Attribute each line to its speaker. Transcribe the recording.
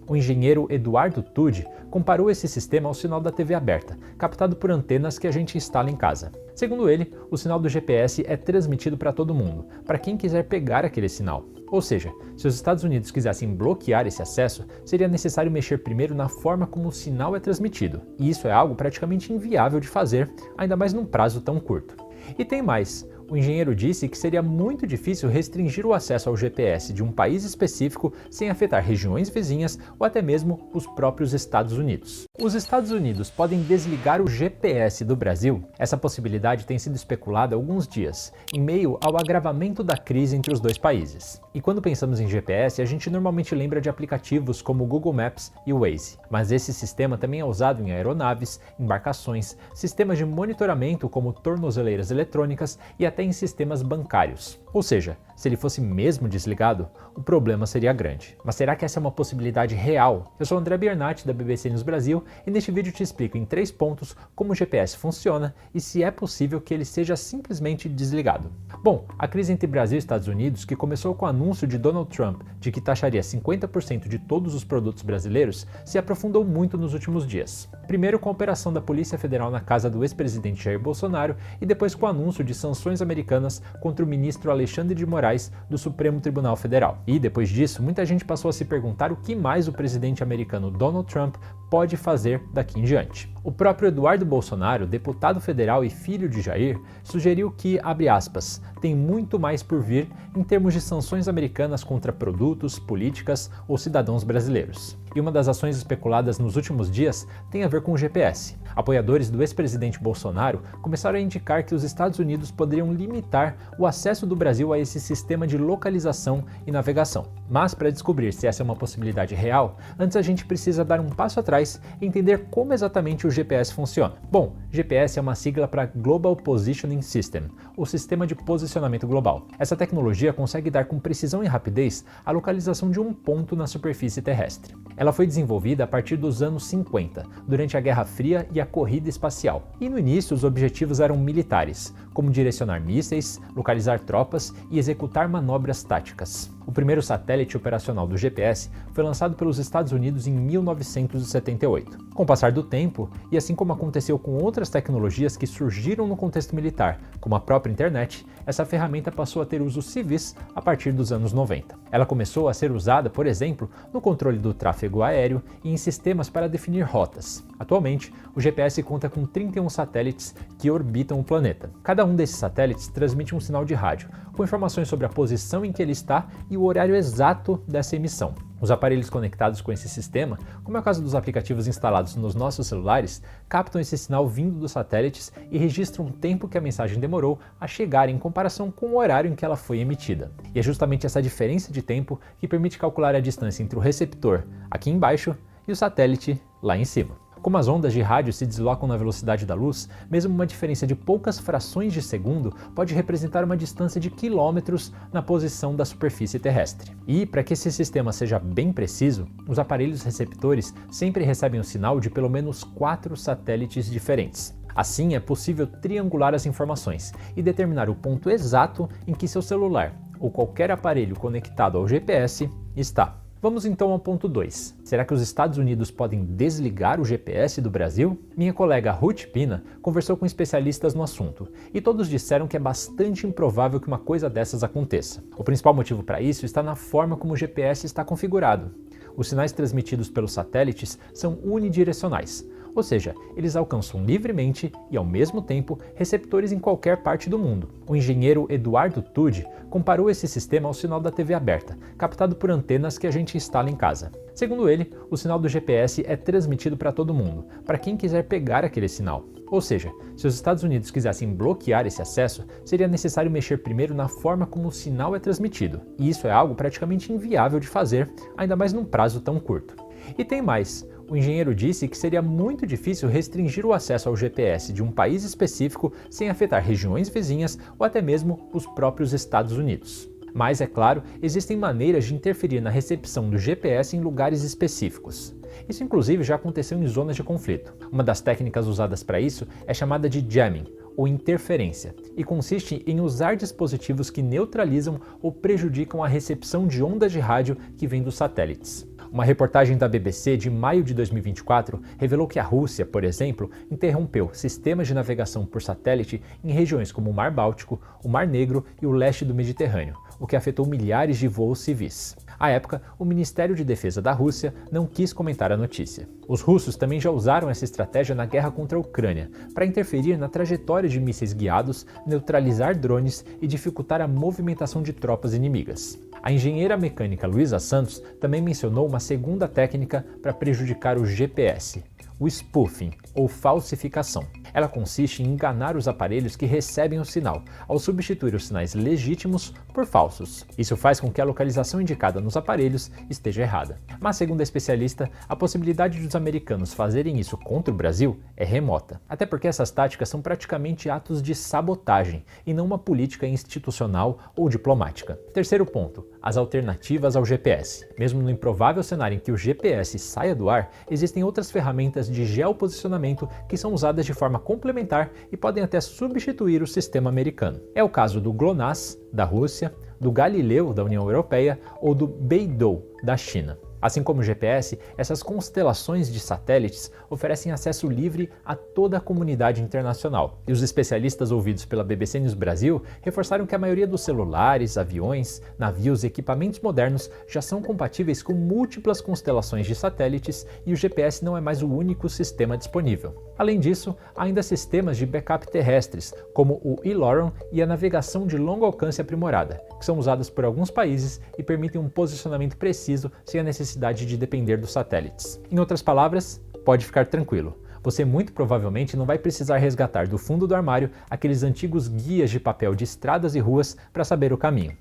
Speaker 1: O engenheiro Eduardo Tude comparou esse sistema ao sinal da TV aberta, captado por antenas que a gente instala em casa. Segundo ele, o sinal do GPS é transmitido para todo mundo, para quem quiser pegar aquele sinal. Ou seja, se os Estados Unidos quisessem bloquear esse acesso, seria necessário mexer primeiro na forma como o sinal é transmitido, e isso é algo praticamente inviável de fazer, ainda mais num prazo tão curto. E tem mais. O engenheiro disse que seria muito difícil restringir o acesso ao GPS de um país específico sem afetar regiões vizinhas ou até mesmo os próprios Estados Unidos. Os Estados Unidos podem desligar o GPS do Brasil? Essa possibilidade tem sido especulada há alguns dias, em meio ao agravamento da crise entre os dois países. E quando pensamos em GPS, a gente normalmente lembra de aplicativos como o Google Maps e o Waze. Mas esse sistema também é usado em aeronaves, embarcações, sistemas de monitoramento como tornozeleiras eletrônicas e até em sistemas bancários. Ou seja, se ele fosse mesmo desligado, o problema seria grande. Mas será que essa é uma possibilidade real? Eu sou André Biernat, da BBC News Brasil, e neste vídeo te explico em 3 pontos como o GPS funciona e se é possível que ele seja simplesmente desligado. Bom, a crise entre Brasil e Estados Unidos, que começou com o anúncio de Donald Trump de que taxaria 50% de todos os produtos brasileiros, se aprofundou muito nos últimos dias. Primeiro com a operação da Polícia Federal na casa do ex-presidente Jair Bolsonaro e depois com o anúncio de sanções americanas contra o ministro Alexandre de Moraes do Supremo Tribunal Federal. E depois disso, muita gente passou a se perguntar o que mais o presidente americano Donald Trump pode fazer daqui em diante. O próprio Eduardo Bolsonaro, deputado federal e filho de Jair, sugeriu que, abre aspas, tem muito mais por vir em termos de sanções americanas contra produtos, políticas ou cidadãos brasileiros. E uma das ações especuladas nos últimos dias tem a ver com o GPS. Apoiadores do ex-presidente Bolsonaro começaram a indicar que os Estados Unidos poderiam limitar o acesso do Brasil a esse sistema de localização e navegação. Mas para descobrir se essa é uma possibilidade real, antes a gente precisa dar um passo atrás e entender como exatamente o GPS funciona. Bom, GPS é uma sigla para Global Positioning System, o sistema de posicionamento global. Essa tecnologia consegue dar com precisão e rapidez a localização de um ponto na superfície terrestre. Ela foi desenvolvida a partir dos anos 50, durante a Guerra Fria e a corrida espacial. E no início os objetivos eram militares, como direcionar mísseis, localizar tropas e executar manobras táticas. O primeiro satélite operacional do GPS foi lançado pelos Estados Unidos em 1978. Com o passar do tempo, e assim como aconteceu com outras tecnologias que surgiram no contexto militar, como a própria internet, essa ferramenta passou a ter usos civis a partir dos anos 90. Ela começou a ser usada, por exemplo, no controle do tráfego aéreo e em sistemas para definir rotas. Atualmente, o GPS conta com 31 satélites que orbitam o planeta. Cada um desses satélites transmite um sinal de rádio, com informações sobre a posição em que ele está e o horário exato dessa emissão. Os aparelhos conectados com esse sistema, como é o caso dos aplicativos instalados nos nossos celulares, captam esse sinal vindo dos satélites e registram o tempo que a mensagem demorou a chegar em comparação com o horário em que ela foi emitida. E é justamente essa diferença de tempo que permite calcular a distância entre o receptor, aqui embaixo, e o satélite, lá em cima. Como as ondas de rádio se deslocam na velocidade da luz, mesmo uma diferença de poucas frações de segundo pode representar uma distância de quilômetros na posição da superfície terrestre. E, para que esse sistema seja bem preciso, os aparelhos receptores sempre recebem o sinal de pelo menos 4 satélites diferentes. Assim, é possível triangular as informações e determinar o ponto exato em que seu celular ou qualquer aparelho conectado ao GPS está. Vamos então ao ponto 2. Será que os Estados Unidos podem desligar o GPS do Brasil? Minha colega Ruth Pina conversou com especialistas no assunto e todos disseram que é bastante improvável que uma coisa dessas aconteça. O principal motivo para isso está na forma como o GPS está configurado. Os sinais transmitidos pelos satélites são unidirecionais, ou seja, eles alcançam livremente e, ao mesmo tempo, receptores em qualquer parte do mundo. O engenheiro Eduardo Tude comparou esse sistema ao sinal da TV aberta, captado por antenas que a gente instala em casa. Segundo ele, o sinal do GPS é transmitido para todo mundo, para quem quiser pegar aquele sinal. Ou seja, se os Estados Unidos quisessem bloquear esse acesso, seria necessário mexer primeiro na forma como o sinal é transmitido. E isso é algo praticamente inviável de fazer, ainda mais num prazo tão curto. E tem mais. O engenheiro disse que seria muito difícil restringir o acesso ao GPS de um país específico sem afetar regiões vizinhas ou até mesmo os próprios Estados Unidos. Mas, é claro, existem maneiras de interferir na recepção do GPS em lugares específicos. Isso inclusive já aconteceu em zonas de conflito. Uma das técnicas usadas para isso é chamada de jamming, ou interferência, e consiste em usar dispositivos que neutralizam ou prejudicam a recepção de ondas de rádio que vêm dos satélites. Uma reportagem da BBC de maio de 2024 revelou que a Rússia, por exemplo, interrompeu sistemas de navegação por satélite em regiões como o Mar Báltico, o Mar Negro e o leste do Mediterrâneo, o que afetou milhares de voos civis. À época, o Ministério de Defesa da Rússia não quis comentar a notícia. Os russos também já usaram essa estratégia na guerra contra a Ucrânia, para interferir na trajetória de mísseis guiados, neutralizar drones e dificultar a movimentação de tropas inimigas. A engenheira mecânica Luísa Santos também mencionou uma segunda técnica para prejudicar o GPS, o spoofing, ou falsificação. Ela consiste em enganar os aparelhos que recebem o sinal, ao substituir os sinais legítimos por falsos. Isso faz com que a localização indicada nos aparelhos esteja errada. Mas, segundo a especialista, a possibilidade dos americanos fazerem isso contra o Brasil é remota. Até porque essas táticas são praticamente atos de sabotagem, e não uma política institucional ou diplomática. Terceiro ponto, as alternativas ao GPS. Mesmo no improvável cenário em que o GPS saia do ar, existem outras ferramentas de geoposicionamento que são usadas de forma complementar e podem até substituir o sistema americano. É o caso do GLONASS, da Rússia, do Galileu, da União Europeia, ou do Beidou, da China. Assim como o GPS, essas constelações de satélites oferecem acesso livre a toda a comunidade internacional. E os especialistas ouvidos pela BBC News Brasil reforçaram que a maioria dos celulares, aviões, navios e equipamentos modernos já são compatíveis com múltiplas constelações de satélites e o GPS não é mais o único sistema disponível. Além disso, há ainda sistemas de backup terrestres, como o eLORAN e a navegação de longo alcance aprimorada, que são usadas por alguns países e permitem um posicionamento preciso sem a necessidade de depender dos satélites. Em outras palavras, pode ficar tranquilo. Você muito provavelmente não vai precisar resgatar do fundo do armário aqueles antigos guias de papel de estradas e ruas para saber o caminho.